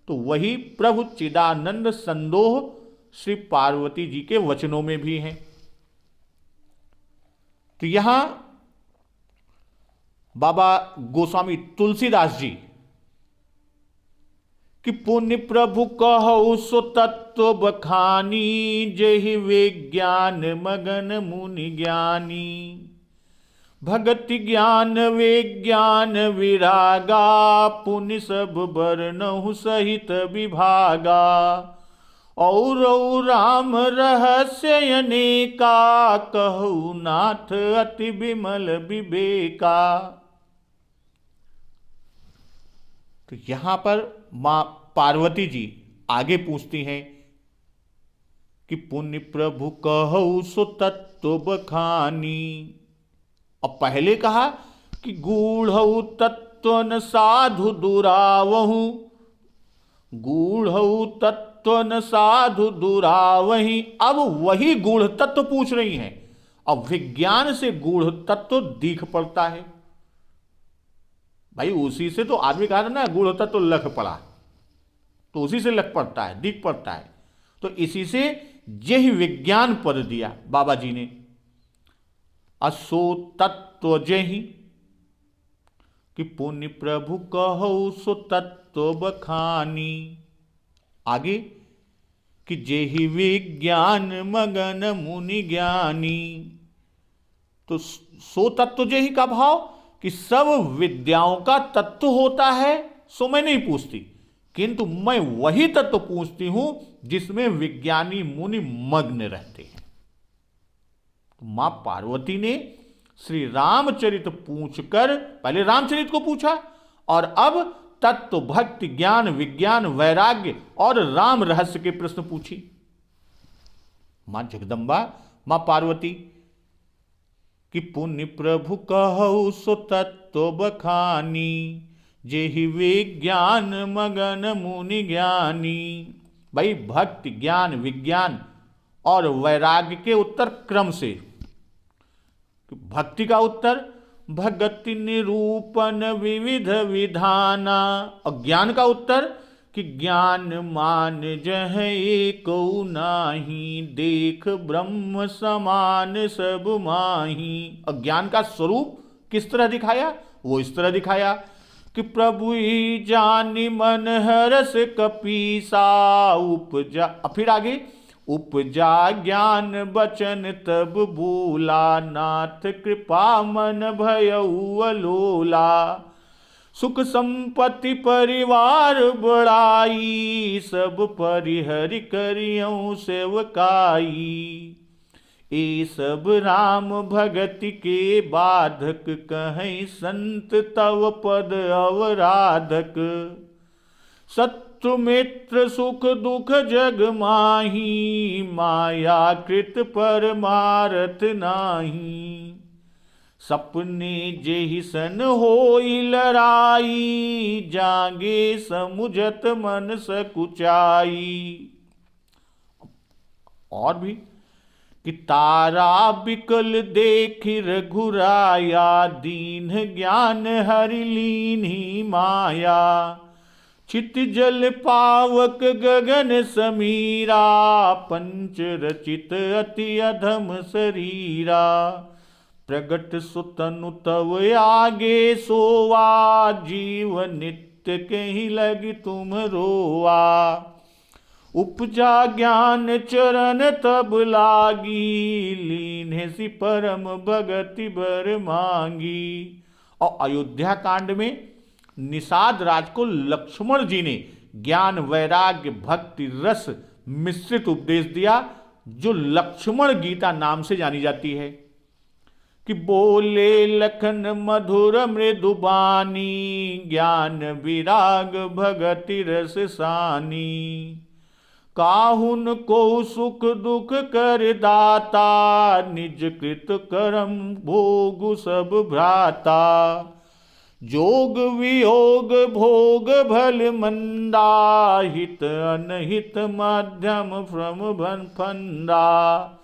तो वही प्रभु चिदानंद संदोह श्री पार्वती जी के वचनों में भी हैं। तो यहां बाबा गोस्वामी तुलसीदास जी कि पुण्य प्रभु कहु सो तत्व बखानी, जहि विज्ञान मगन मुनि ज्ञानी, भगति ज्ञान विज्ञान विरागा, पुण्य सब बरनहु सहित विभागा, और राम रहस्य अनेका, कहु नाथ अति विमल विवेका। तो यहां पर मां पार्वती जी आगे पूछती हैं कि पुण्य प्रभु कहु सो तत्व बखानी। और पहले कहा कि गूढ़ तत्व न साधु दुरावहु, गूढ़ तत्व न साधु दुरावही। अब वही गूढ़ तत्व पूछ रही हैं। अब विज्ञान से गूढ़ तत्व दिख पड़ता है। भाई उसी से तो आदमी कहा था ना, गूढ़ तत्व लख पड़ा, तो उसी से लख पड़ता है, दिख पड़ता है। तो इसी से यही विज्ञान पद दिया बाबा जी ने, असो तत्व जही कि पुण्य प्रभु कहु सो तत्व बखानी। आगे कि जेहि विज्ञान मगन मुनि ज्ञानी। तो सो तत्व जेहि का भाव कि सब विद्याओं का तत्व होता है, सो मैं नहीं पूछती, किंतु मैं वही तत्व पूछती हूं जिसमें विज्ञानी मुनि मग्न रहते हैं। तो मां पार्वती ने श्री रामचरित पूछकर, पहले रामचरित को पूछा और अब तत्व भक्ति ज्ञान विज्ञान वैराग्य और राम रहस्य के प्रश्न पूछी। मां जगदंबा मां पार्वती कि पुण्य प्रभु कहु सो तत्व बखानी, जेहि विज्ञान मगन मुनि ज्ञानी। भाई भक्ति ज्ञान विज्ञान और वैराग्य के उत्तर क्रम से, भक्ति का उत्तर भगति निरूपण विविध विधाना, और ज्ञान का उत्तर कि ज्ञान मान जह एक नाही, देख ब्रह्म समान सब माही। और ज्ञान का स्वरूप किस तरह दिखाया, वो इस तरह दिखाया कि प्रभु ही जानि मन हरस कपीसा, उपजा, फिर आगे उपजा ज्ञान बचन तब बोला, नाथ कृपा मन भयउ अलोला। सुख संपत्ति परिवार बड़ाई, सब परिहरि करियौ सेवकाई। ए सब राम भगति के बाधक, कहीं संत तव पद अवराधक। शत्रु मित्र सुख दुख जग माही, माया कृत परमारथ नाही। सपने जेहि सन होई लड़ाई, जागे समुझत मन सकुचाई। और भी कि तारा बिकल देखि रघुराया, दीन ज्ञान हरि लीन्ही माया। चित जल पावक गगन समीरा, पंच रचित अति अधम शरीरा। प्रगट सुतनु तव आगे सोवा, जीव नित्य नित्य कहीं लगी तुम रोआ। उपजा ज्ञान चरण तब लागी, लीन सी परम भगति बर मांगी। और अयोध्या कांड में निषाद राज को लक्ष्मण जी ने ज्ञान वैराग्य भक्ति रस मिश्रित उपदेश दिया, जो लक्ष्मण गीता नाम से जानी जाती है। कि बोले लखन मधुर मृदुबानी, ज्ञान विराग भगति रस सानी। काहुन को सुख दुख कर दाता, निज कृत कर्म भोग सब भ्राता। जोग वियोग भोग भल मंदा, हित अनहित माध्यम भ्रम भन फंदा।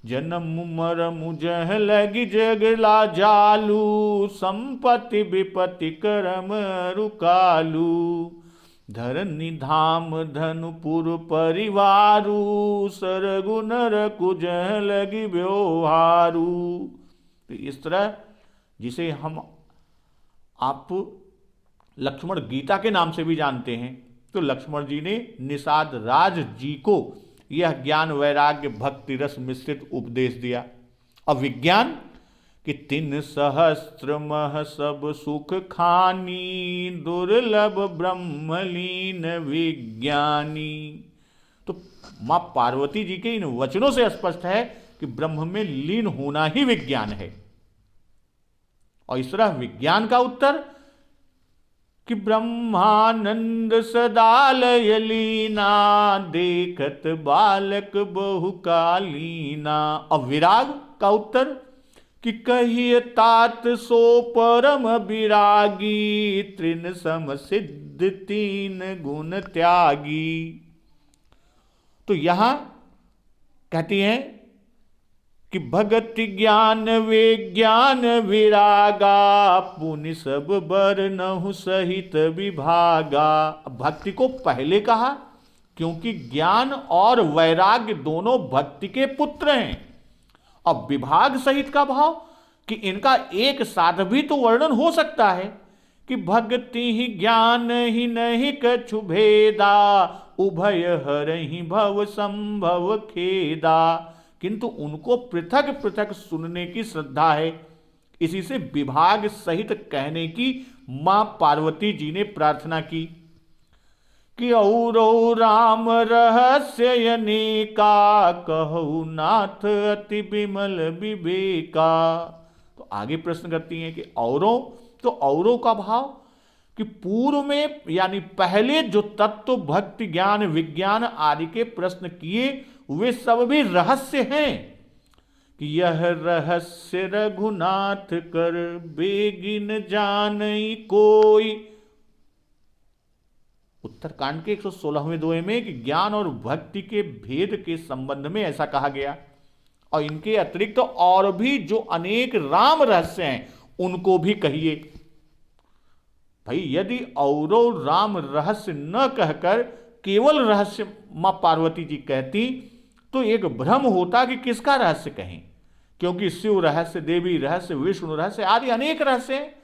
जन्म मरम जह लगी जगला जालू, संपत्ति विपत्ति करम रुकालू। धरनी धाम धनुपुर परिवारू, सरगु नर कुजह लगी व्यवहारू। तो इस तरह जिसे हम आप लक्ष्मण गीता के नाम से भी जानते हैं, तो लक्ष्मण जी ने निषाद राज जी को यह ज्ञान वैराग्य भक्ति रस मिश्रित उपदेश दिया। और विज्ञान कि 3 सहस्त्र मह सब सुख खानी, दुर्लभ ब्रह्मलीन विज्ञानी। तो मां पार्वती जी के इन वचनों से स्पष्ट है कि ब्रह्म में लीन होना ही विज्ञान है। और इस तरह विज्ञान का उत्तर कि ब्रह्मानंद सदालय लीना, देखत बालक बहुकालीना। और विराग का उत्तर कि कहिए तात सो परम विरागी, तृण सम सिद्ध 3 गुण त्यागी। तो यहां कहती हैं कि भगति ज्ञान विज्ञान विरागा, पुनि सब बरनहु सहित विभागा। भक्ति को पहले कहा क्योंकि ज्ञान और वैराग्य दोनों भक्ति के पुत्र हैं। अब विभाग सहित का भाव कि इनका एक साथ भी तो वर्णन हो सकता है कि भक्ति ही ज्ञान ही नहीं कछु भेदा, उभय हरहि भव संभव खेदा। किंतु उनको पृथक पृथक सुनने की श्रद्धा है, इसी से विभाग सहित कहने की मां पार्वती जी ने प्रार्थना की कि औरो राम रहस्य अनेका, कहु नाथ अति विमल विवेका। तो आगे प्रश्न करती हैं कि औरों, तो औरों का भाव कि पूर्व में यानी पहले जो तत्व भक्ति ज्ञान विज्ञान आदि के प्रश्न किए वे सब भी रहस्य हैं। कि यह रहस्य रघुनाथ कर, बेगिन जानई कोई। उत्तरकांड के 116वें दोहे में कि ज्ञान और भक्ति के भेद के संबंध में ऐसा कहा गया। और इनके अतिरिक्त तो और भी जो अनेक राम रहस्य हैं उनको भी कहिए। भाई यदि औरो राम रहस्य न कहकर केवल रहस्य मां पार्वती जी कहती तो एक भ्रम होता कि किसका रहस्य कहें, क्योंकि शिव रहस्य, देवी रहस्य, विष्णु रहस्य आदि अनेक रहस्य हैं।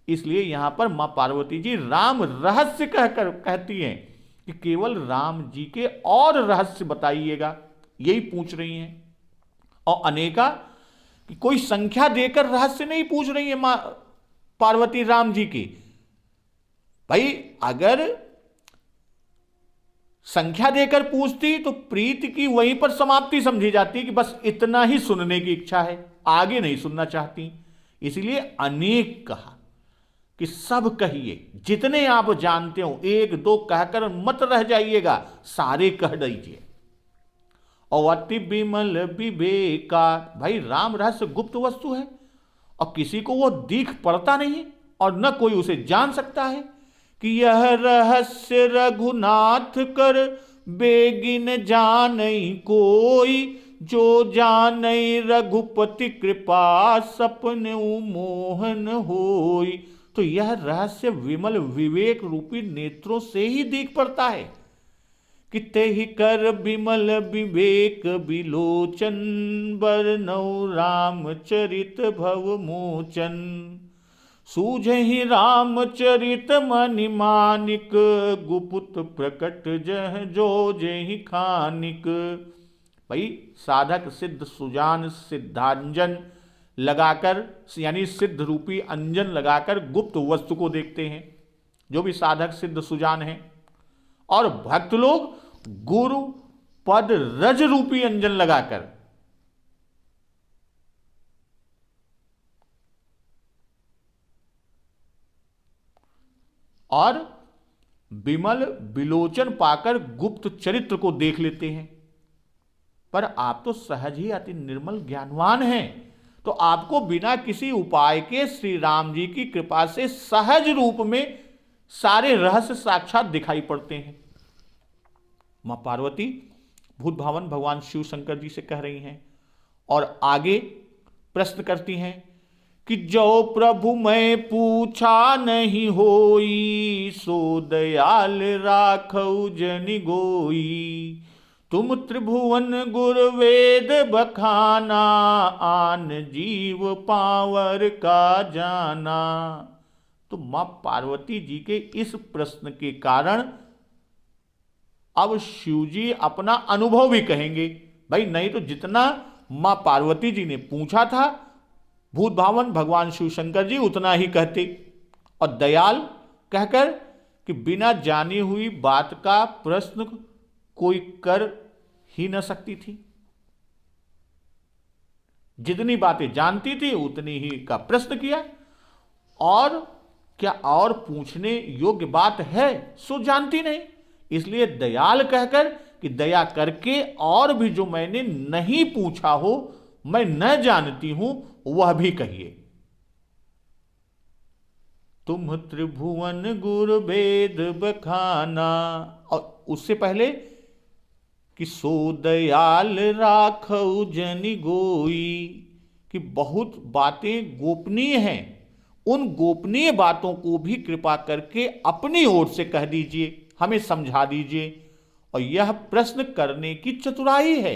इसलिए यहां पर मां पार्वती जी राम रहस्य कहकर कहती हैं कि केवल राम जी के और रहस्य बताइएगा, यही पूछ रही हैं। और अनेका कि कोई संख्या देकर रहस्य नहीं पूछ रही है मां पार्वती राम जी की। भाई अगर संख्या देकर पूछती तो प्रीति की वहीं पर समाप्ति समझी जाती कि बस इतना ही सुनने की इच्छा है, आगे नहीं सुनना चाहती। इसलिए अनेक कहा कि सब कहिए, जितने आप जानते हो, 1-2 कहकर मत रह जाइएगा, सारे कह दीजिए। और अति विमल विवेका, भाई राम रहस्य गुप्त वस्तु है और किसी को वो दिख पड़ता नहीं और न कोई उसे जान सकता है। कि यह रहस्य रघुनाथ कर, बेगिन जानई कोई, जो जानई रघुपति कृपा, सपने मोहन होई। तो यह रहस्य विमल विवेक रूपी नेत्रों से ही दिख पड़ता है। कि तेहि कर विमल विवेक विलोचन, बरनौ रामचरित भव मोचन। सूझहि रामचरित मनि मानिक, गुपुत प्रकट जह जो जेहि खानिक। भाई साधक सिद्ध सुजान सिद्धांजन लगाकर, यानी सिद्ध रूपी अंजन लगाकर गुप्त वस्तु को देखते हैं, जो भी साधक सिद्ध सुजान हैं। और भक्त लोग गुरु पद रज रूपी अंजन लगाकर और विमल विलोचन पाकर गुप्त चरित्र को देख लेते हैं। पर आप तो सहज ही अति निर्मल ज्ञानवान हैं, तो आपको बिना किसी उपाय के श्री राम जी की कृपा से सहज रूप में सारे रहस्य साक्षात दिखाई पड़ते हैं। मां पार्वती भूत भावन भगवान शिव शंकर जी से कह रही हैं और आगे प्रश्न करती हैं कि जो प्रभु मैं पूछा नहीं होई, सो दयाल राखौ जनि गोई। तुम त्रिभुवन गुर वेद बखाना, आन जीव पावर का जाना। तो मां पार्वती जी के इस प्रश्न के कारण अब शिव जी अपना अनुभव भी कहेंगे। भाई नहीं तो जितना मां पार्वती जी ने पूछा था भूत भावन भगवान शिव शंकर जी उतना ही कहते, और दयाल कहकर कि बिना जानी हुई बात का प्रश्न कोई कर ही न सकती थी। जितनी बातें जानती थी उतनी ही का प्रश्न किया, और क्या और पूछने योग्य बात है सो जानती नहीं, इसलिए दयाल कहकर कि दया करके और भी जो मैंने नहीं पूछा हो, मैं न जानती हूं, वह भी कहिए। तुम त्रिभुवन गुर वेद बखाना, और उससे पहले कि सो दयाल राखौ जनि गोई, कि बहुत बातें गोपनीय हैं, उन गोपनीय बातों को भी कृपा करके अपनी ओर से कह दीजिए, हमें समझा दीजिए। और यह प्रश्न करने की चतुराई है।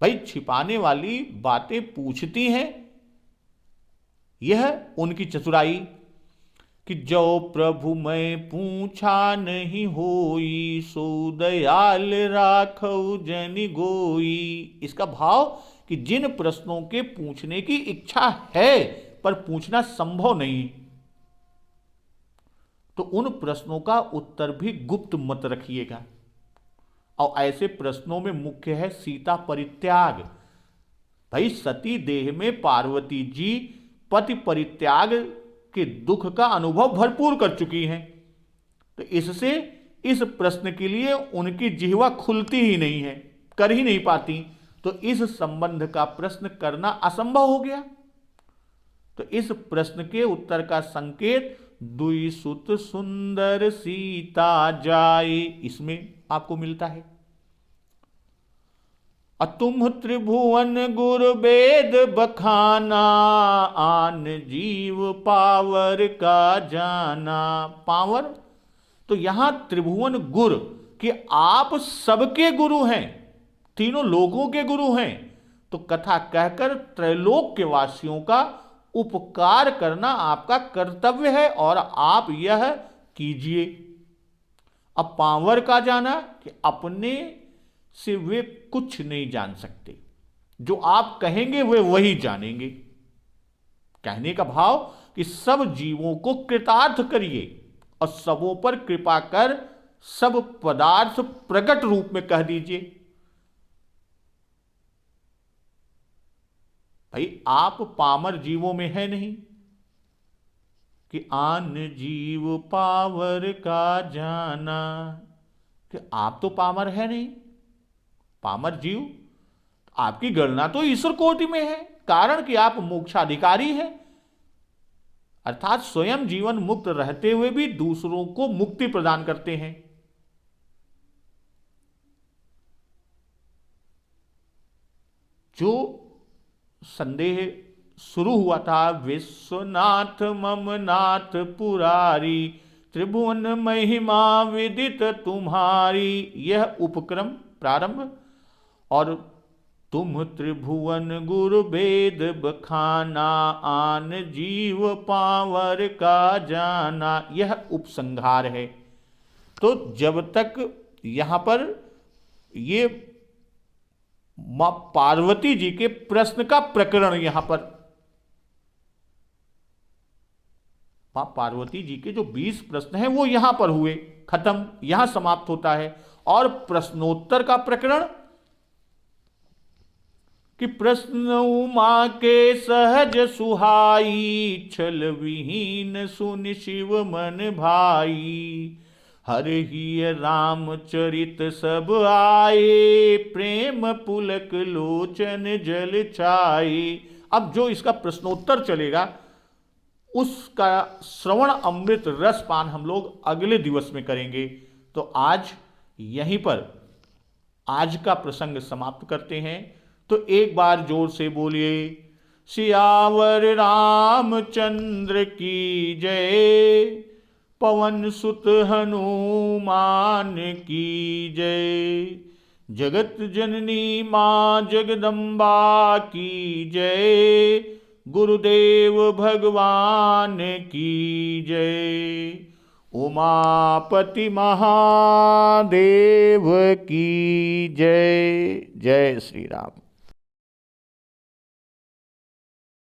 भाई छिपाने वाली बातें पूछती हैं, यह उनकी चतुराई। कि जो प्रभु मैं पूछा नहीं होई, सो दयाल राखौ जनि गोई। इसका भाव कि जिन प्रश्नों के पूछने की इच्छा है पर पूछना संभव नहीं, तो उन प्रश्नों का उत्तर भी गुप्त मत रखिएगा। और ऐसे प्रश्नों में मुख्य है सीता परित्याग। भाई सती देह में पार्वती जी पति परित्याग के दुख का अनुभव भरपूर कर चुकी हैं, तो इससे इस प्रश्न के लिए उनकी जिह्वा खुलती ही नहीं है, कर ही नहीं पाती, तो इस संबंध का प्रश्न करना असंभव हो गया। तो इस प्रश्न के उत्तर का संकेत दुई सुत सुंदर सीता जाए, इसमें आपको मिलता है। तुम त्रिभुवन गुर वेद बखाना, आन जीव पावर का जाना। पावर, तो यहां त्रिभुवन गुर कि आप सबके गुरु हैं, तीनों लोगों के गुरु हैं, तो कथा कहकर त्रैलोक के वासियों का उपकार करना आपका कर्तव्य है और आप यह कीजिए। अब पावर का जाना कि अपने से वे कुछ नहीं जान सकते, जो आप कहेंगे वे वही जानेंगे। कहने का भाव कि सब जीवों को कृतार्थ करिए और सबों पर कृपा कर सब पदार्थ प्रकट रूप में कह दीजिए। भाई आप पामर जीवों में है नहीं कि आन जीव पावर का जाना, कि आप तो पामर है नहीं, पामर जीव आपकी गणना तो ईश्वर कोटि में है, कारण कि आप मोक्षाधिकारी हैं, अर्थात स्वयं जीवन मुक्त रहते हुए भी दूसरों को मुक्ति प्रदान करते हैं। जो संदेह शुरू हुआ था, विश्वनाथ मम नाथ पुरारी, त्रिभुवन महिमा विदित तुम्हारी, यह उपक्रम प्रारंभ और तुम त्रिभुवन गुरु वेद बखाना, आन जीव पावर का जाना। यह उपसंहार है। तो जब तक यहां पर ये मां पार्वती जी के प्रश्न का प्रकरण, यहां पर मां पार्वती जी के जो 20 प्रश्न हैं वो यहां पर हुए, खत्म, यहां समाप्त होता है। और प्रश्नोत्तर का प्रकरण कि प्रश्न उमा के सहज सुहाई, छल विहीन सुनि शिव मन भाई। हर ही रामचरित सब आए, प्रेम पुलक लोचन जल छाए। अब जो इसका प्रश्नोत्तर चलेगा उसका श्रवण अमृत रसपान हम लोग अगले दिवस में करेंगे। तो आज यहीं पर आज का प्रसंग समाप्त करते हैं। तो एक बार जोर से बोलिए, सियावर रामचंद्र की जय, पवन सुत हनुमान की जय। जगत जननी मां जगदम्बा की जय, गुरुदेव भगवान की जय। उमापति महादेव की जय। जय श्री राम।